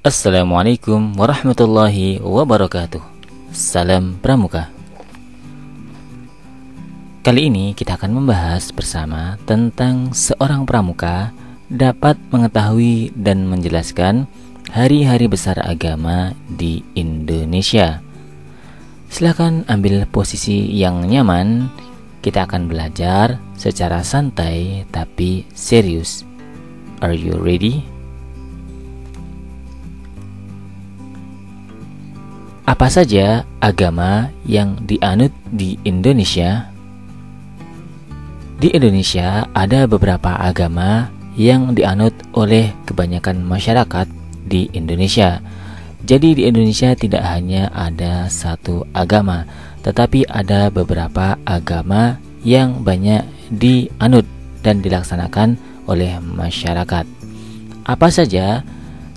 Assalamualaikum warahmatullahi wabarakatuh. Salam Pramuka. Kali ini kita akan membahas bersama tentang seorang pramuka dapat mengetahui dan menjelaskan hari-hari besar agama di Indonesia. Silakan ambil posisi yang nyaman. Kita akan belajar secara santai tapi serius. Are you ready? Apa saja agama yang dianut di Indonesia? Di Indonesia ada beberapa agama yang dianut oleh kebanyakan masyarakat di Indonesia. Jadi di Indonesia tidak hanya ada satu agama, tetapi ada beberapa agama yang banyak dianut dan dilaksanakan oleh masyarakat. Apa saja?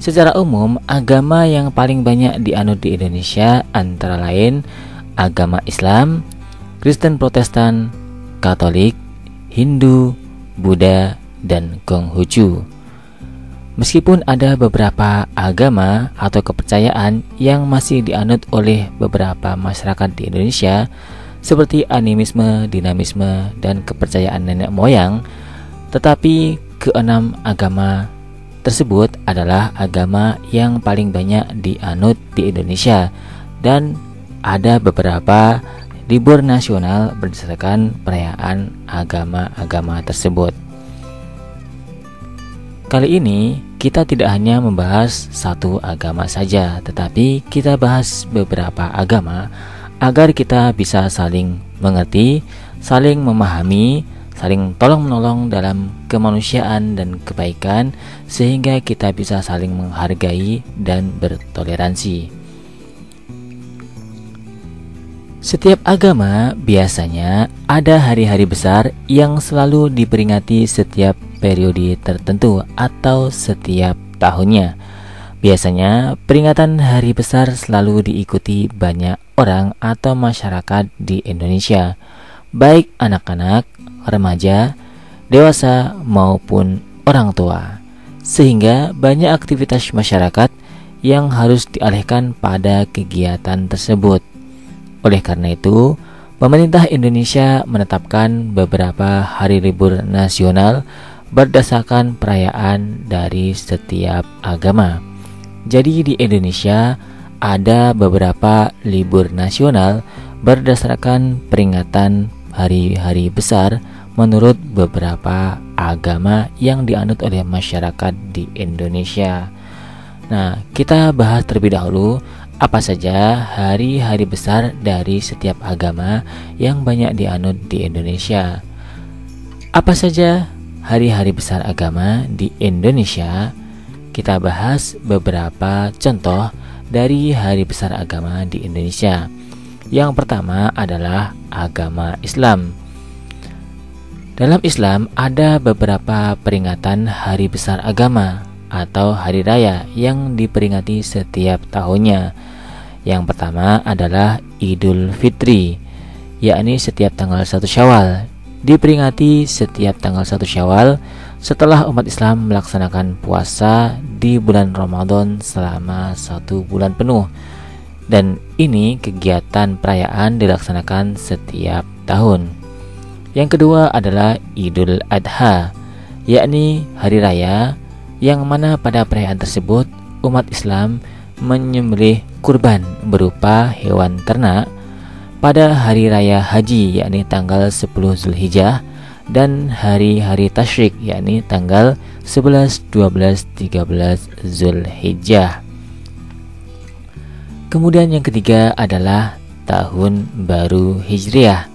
Secara umum, agama yang paling banyak dianut di Indonesia antara lain agama Islam, Kristen Protestan, Katolik, Hindu, Buddha, dan Konghucu. Meskipun ada beberapa agama atau kepercayaan yang masih dianut oleh beberapa masyarakat di Indonesia, seperti animisme, dinamisme, dan kepercayaan nenek moyang, tetapi keenam agama tersebut adalah agama yang paling banyak dianut di Indonesia, dan ada beberapa libur nasional berdasarkan perayaan agama-agama tersebut. Kali ini kita tidak hanya membahas satu agama saja, tetapi kita bahas beberapa agama agar kita bisa saling mengerti, saling memahami, saling tolong-menolong dalam kemanusiaan dan kebaikan, sehingga kita bisa saling menghargai dan bertoleransi. Setiap agama biasanya ada hari-hari besar yang selalu diperingati setiap periode tertentu atau setiap tahunnya. Biasanya peringatan hari besar selalu diikuti banyak orang atau masyarakat di Indonesia, baik anak-anak, remaja, dewasa maupun orang tua, sehingga banyak aktivitas masyarakat yang harus dialihkan pada kegiatan tersebut. Oleh karena itu, pemerintah Indonesia menetapkan beberapa hari libur nasional berdasarkan perayaan dari setiap agama. Jadi di Indonesia ada beberapa libur nasional berdasarkan peringatan hari-hari besar menurut beberapa agama yang dianut oleh masyarakat di Indonesia. Nah, kita bahas terlebih dahulu apa saja hari-hari besar dari setiap agama yang banyak dianut di Indonesia. Apa saja hari-hari besar agama di Indonesia? Kita bahas beberapa contoh dari hari besar agama di Indonesia. Yang pertama adalah agama Islam. Dalam Islam ada beberapa peringatan hari besar agama atau hari raya yang diperingati setiap tahunnya. Yang pertama adalah Idul Fitri, yakni setiap tanggal 1 Syawal. Diperingati setiap tanggal 1 Syawal setelah umat Islam melaksanakan puasa di bulan Ramadan selama 1 bulan penuh. Dan ini kegiatan perayaan dilaksanakan setiap tahun. Yang kedua adalah Idul Adha, yakni hari raya yang mana pada perayaan tersebut umat Islam menyembelih kurban berupa hewan ternak pada hari raya haji, yakni tanggal 10 Zulhijjah, dan hari-hari tasyrik, yakni tanggal 11, 12, 13 Zulhijjah. Kemudian yang ketiga adalah Tahun Baru Hijriah,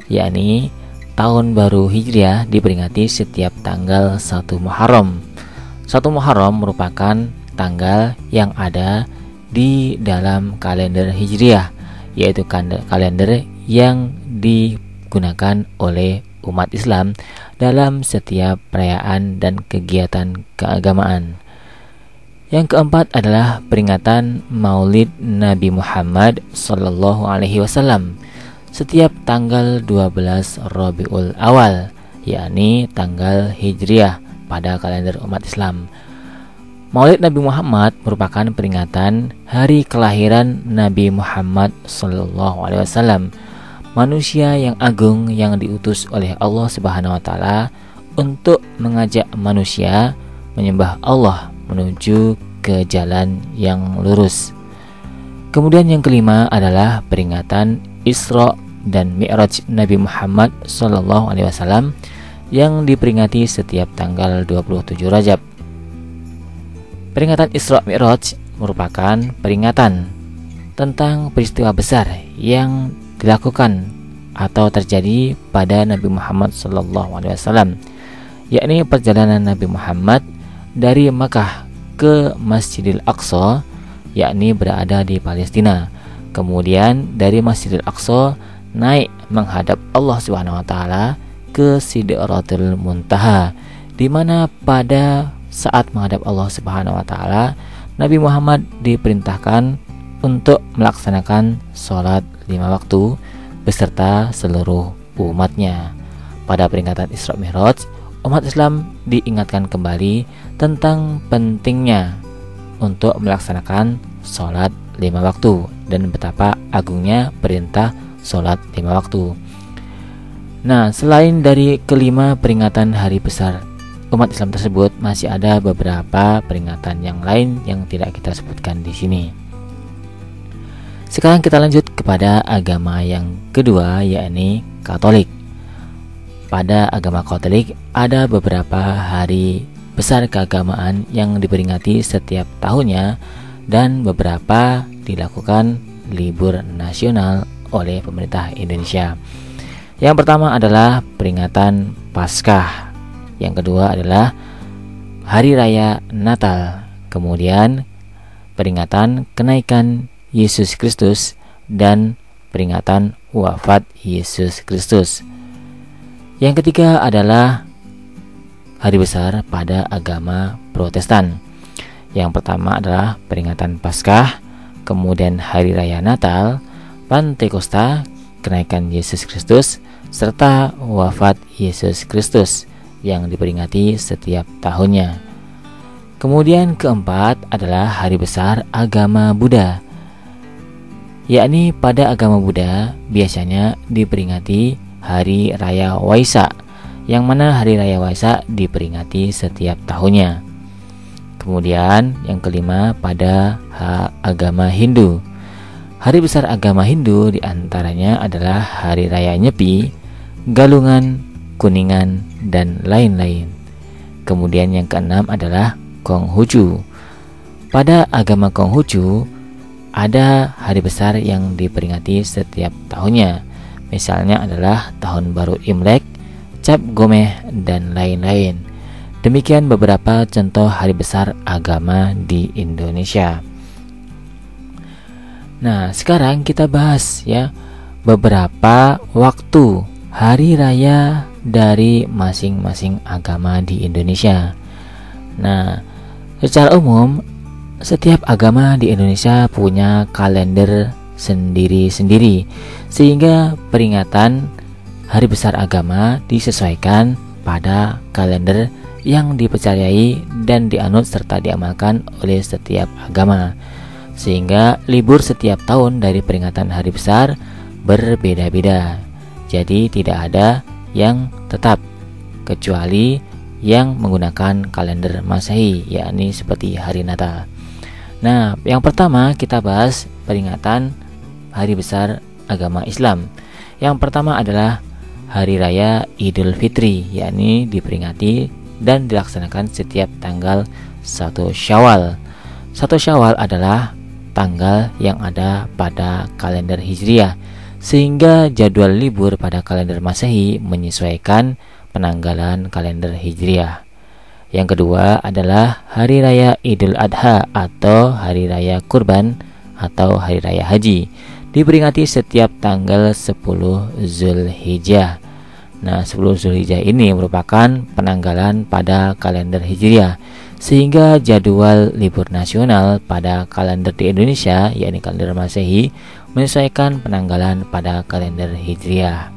yakni Tahun Baru Hijriah diperingati setiap tanggal 1 Muharram. 1 Muharram merupakan tanggal yang ada di dalam kalender Hijriah, yaitu kalender yang digunakan oleh umat Islam dalam setiap perayaan dan kegiatan keagamaan. Yang keempat adalah peringatan Maulid Nabi Muhammad SAW setiap tanggal 12 Rabiul Awal, yakni tanggal Hijriah pada kalender umat Islam. Maulid Nabi Muhammad merupakan peringatan hari kelahiran Nabi Muhammad SAW, manusia yang agung yang diutus oleh Allah Subhanahu wa taala untuk mengajak manusia menyembah Allah menuju ke jalan yang lurus. Kemudian yang kelima adalah peringatan Isra dan Mi'raj Nabi Muhammad SAW yang diperingati setiap tanggal 27 Rajab. Peringatan Isra Mi'raj merupakan peringatan tentang peristiwa besar yang dilakukan atau terjadi pada Nabi Muhammad SAW, yakni perjalanan Nabi Muhammad dari Makkah ke Masjidil Aqsa, yakni berada di Palestina. Kemudian dari Masjidil Aqsa naik menghadap Allah Subhanahu wa taala ke Sidratul Muntaha, di mana pada saat menghadap Allah Subhanahu wa taala, Nabi Muhammad diperintahkan untuk melaksanakan sholat 5 waktu beserta seluruh umatnya. Pada peringatan Isra Mi'raj, umat Islam diingatkan kembali tentang pentingnya untuk melaksanakan sholat 5 waktu dan betapa agungnya perintah sholat 5 waktu. Nah, selain dari kelima peringatan hari besar umat Islam tersebut, masih ada beberapa peringatan yang lain yang tidak kita sebutkan di sini. Sekarang kita lanjut kepada agama yang kedua, yakni Katolik. Pada agama Katolik ada beberapa hari besar keagamaan yang diperingati setiap tahunnya dan beberapa dilakukan libur nasional oleh pemerintah Indonesia. Yang pertama adalah peringatan Paskah. Yang kedua adalah Hari Raya Natal. Kemudian peringatan kenaikan Yesus Kristus dan peringatan wafat Yesus Kristus. Yang ketiga adalah hari besar pada agama Protestan. Yang pertama adalah peringatan Paskah, kemudian Hari Raya Natal, Pentakosta, kenaikan Yesus Kristus, serta wafat Yesus Kristus yang diperingati setiap tahunnya. Kemudian keempat adalah hari besar agama Buddha, yakni pada agama Buddha biasanya diperingati Hari Raya Waisak, yang mana Hari Raya Waisak diperingati setiap tahunnya. Kemudian yang kelima pada agama Hindu. Hari besar agama Hindu diantaranya adalah Hari Raya Nyepi, Galungan, Kuningan, dan lain-lain. Kemudian yang keenam adalah Konghucu. Pada agama Konghucu ada hari besar yang diperingati setiap tahunnya. Misalnya adalah Tahun Baru Imlek, Cap Gomeh, dan lain-lain. Demikian beberapa contoh hari besar agama di Indonesia. Nah, sekarang kita bahas ya beberapa waktu hari raya dari masing-masing agama di Indonesia. Nah, secara umum setiap agama di Indonesia punya kalender sendiri-sendiri, sehingga peringatan hari besar agama disesuaikan pada kalender yang dipercayai dan dianut serta diamalkan oleh setiap agama, sehingga libur setiap tahun dari peringatan hari besar berbeda-beda. Jadi tidak ada yang tetap kecuali yang menggunakan kalender Masehi, yakni seperti hari Natal. Nah, yang pertama kita bahas peringatan hari besar agama Islam. Yang pertama adalah Hari Raya Idul Fitri, yakni diperingati dan dilaksanakan setiap tanggal 1 Syawal. 1 Syawal adalah tanggal yang ada pada kalender Hijriah, sehingga jadwal libur pada kalender Masehi menyesuaikan penanggalan kalender Hijriah. Yang kedua adalah Hari Raya Idul Adha atau Hari Raya Kurban atau Hari Raya Haji, diperingati setiap tanggal 10 Zulhijjah. Nah, 10 Zulhijjah ini merupakan penanggalan pada kalender Hijriah, sehingga jadwal libur nasional pada kalender di Indonesia, yakni kalender Masehi, menyesuaikan penanggalan pada kalender Hijriah.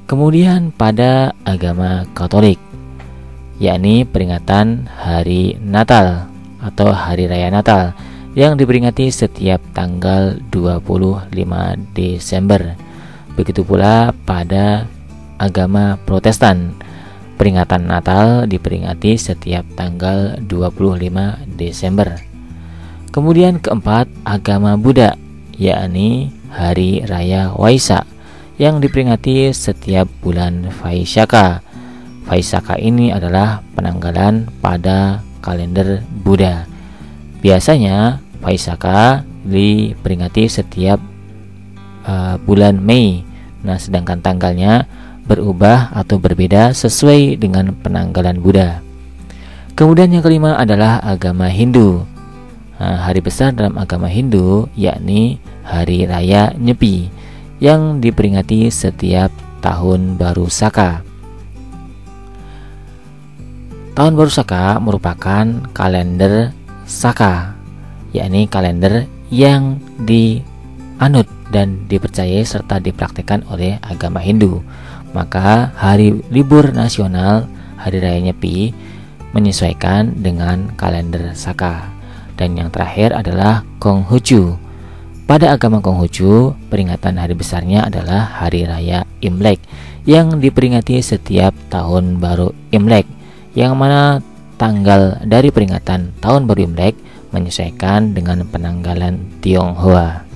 Kemudian pada agama Katolik, yakni peringatan Hari Natal atau Hari Raya Natal yang diperingati setiap tanggal 25 Desember. Begitu pula pada agama Protestan, peringatan Natal diperingati setiap tanggal 25 Desember. Kemudian keempat, agama Buddha, yakni Hari Raya Waisak yang diperingati setiap bulan Vaisakha. Vaisakha ini adalah penanggalan pada kalender Buddha. Biasanya Vaisakha diperingati setiap bulan Mei. Nah, sedangkan tanggalnya berubah atau berbeda sesuai dengan penanggalan Buddha. Kemudian yang kelima adalah agama Hindu. Hari besar dalam agama Hindu yakni Hari Raya Nyepi yang diperingati setiap tahun baru Saka. Tahun baru Saka merupakan kalender Saka, yakni kalender yang dianut dan dipercayai serta dipraktikkan oleh agama Hindu. Maka hari libur nasional Hari Raya Nyepi menyesuaikan dengan kalender Saka. Dan yang terakhir adalah Konghucu. Pada agama Konghucu, peringatan hari besarnya adalah Hari Raya Imlek yang diperingati setiap tahun baru Imlek, yang mana tanggal dari peringatan tahun baru Imlek menyesuaikan dengan penanggalan Tionghoa.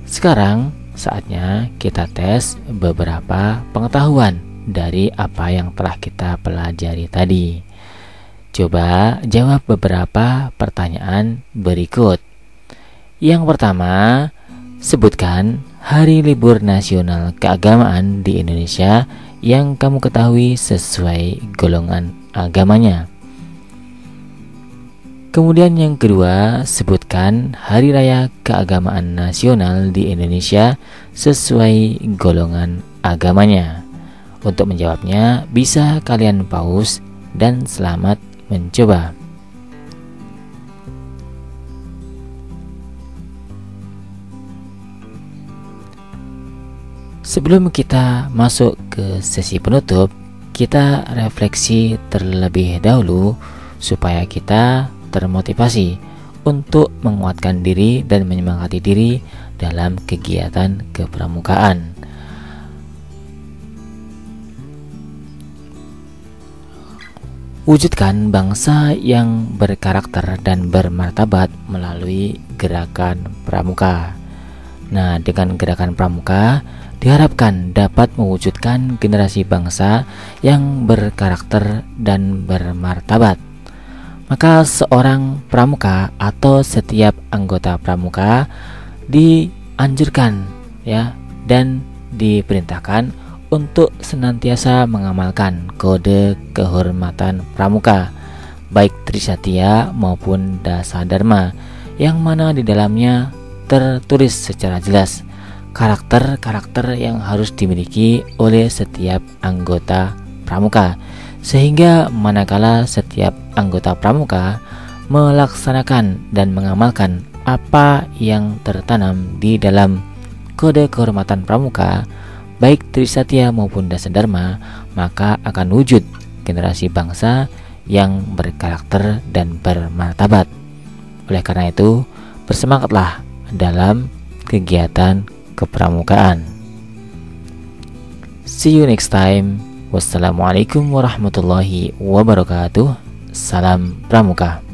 Sekarang saatnya kita tes beberapa pengetahuan dari apa yang telah kita pelajari tadi. Coba jawab beberapa pertanyaan berikut. Yang pertama, sebutkan hari libur nasional keagamaan di Indonesia yang kamu ketahui sesuai golongan agamanya. Kemudian yang kedua, sebutkan hari raya keagamaan nasional di Indonesia sesuai golongan agamanya. Untuk menjawabnya, bisa kalian pause dan selamat mencoba. Sebelum kita masuk ke sesi penutup, kita refleksi terlebih dahulu supaya kita termotivasi untuk menguatkan diri dan menyemangati diri dalam kegiatan kepramukaan. Wujudkan bangsa yang berkarakter dan bermartabat melalui gerakan pramuka. Nah, dengan gerakan pramuka diharapkan dapat mewujudkan generasi bangsa yang berkarakter dan bermartabat. Maka seorang pramuka atau setiap anggota pramuka dianjurkan dan diperintahkan untuk senantiasa mengamalkan kode kehormatan pramuka, baik Trisatya maupun Dasa Dharma, yang mana di dalamnya tertulis secara jelas karakter-karakter yang harus dimiliki oleh setiap anggota pramuka, sehingga manakala setiap anggota pramuka melaksanakan dan mengamalkan apa yang tertanam di dalam kode kehormatan pramuka, baik Trisatya maupun Dasa Dharma, maka akan wujud generasi bangsa yang berkarakter dan bermartabat. Oleh karena itu, bersemangatlah dalam kegiatan kepramukaan. See you next time. Wassalamualaikum warahmatullahi wabarakatuh. Salam Pramuka.